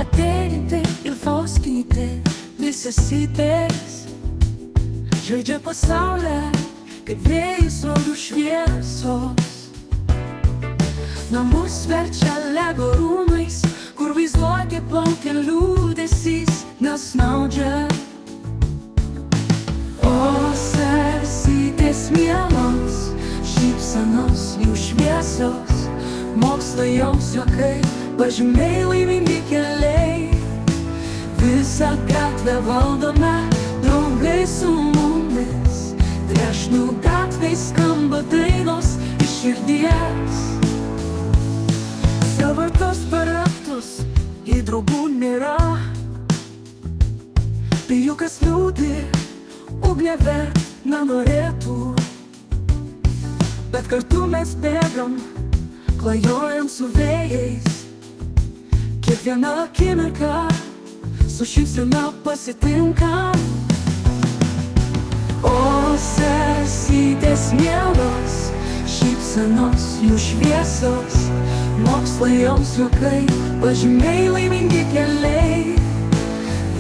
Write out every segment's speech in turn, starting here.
Atėnė ir Faustytė, visi sitės žaidžia pasaulę, kaip vėjas rodo šviesos. Namus verčia Lego rūmais, kur vaizduotė plaukia liūdesys nesnaudžia. O sesytės mielos, šypsenos jų šviesos, mokslai joms juokai, pažymiai laimingi keliai. Visą gatvę valdome, draugai su mumis, Trešnių gatvėj skamba dainos iš širdies. Savartos paraktus, jei draugų nėra, Pijukas liūdi, ugnė vert nenorėtų, bet kartu mes bėgam, klajojam su vėjais. Kiekvieną akimirką su šypsena pasitinkam. O sesytės mielos, šypsenos jų šviesos, mokslai joms juokai, pažymiai laimingi keliai.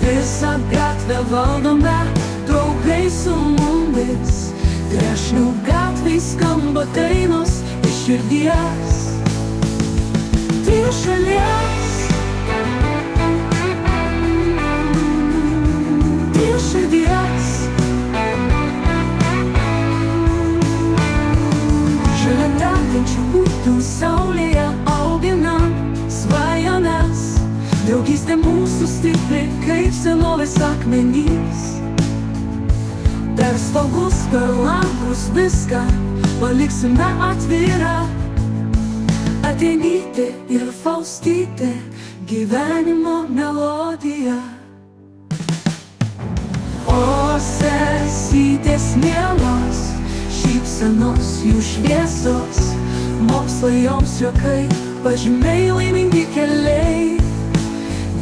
Visą gatvę valdome, draugai su mumis, Trešnių gatvėj skamba dainos iš širdies. Trijų šalies, trijų širdies, šalia tekančių upių saulėje auginam svajones. Draugystė mūsų stipri kaip senovės akmenys. Per stogus, per langus viską paliksime atvirą. Atėnytė ir Faustytė, gyvenimo melodija. O sesytės mielos, šypsenos jų šviesos, mokslai joms juokai, pažymiai laimingi keliai.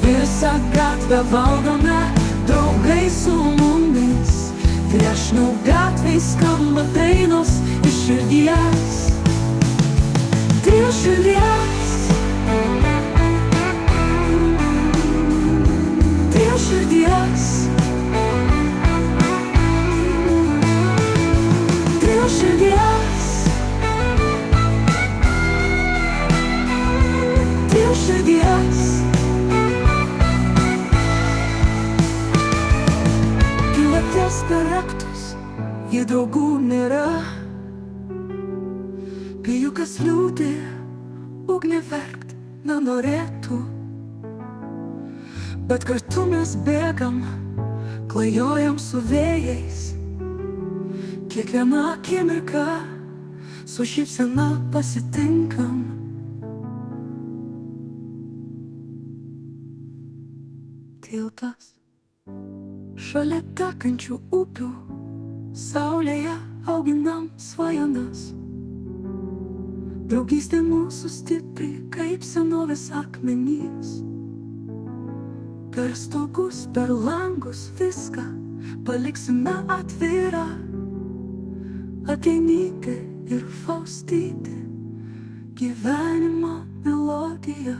Visą gatvę valdome, draugai su mumis, Trešnių gatvėj skamba dainos iš širdies. Trijų širdies, trijų širdies, trijų širdies, trijų širdies. Per raktus, jei draugų nėra, Pijukas liūdi, ugnė verkt nenorėtų, bet kartu mes bėgam, klajojam su vėjais. Kiekvieną akimirką su šypsena pasitinkam. Tiltas šalia tekančių upių, saulėje auginam svajones. Draugystė mūsų stipri kaip senovės akmenys. Per stogus, per langus viską paliksime atvirą. Atėnytė ir Faustytė, gyvenimo melodija.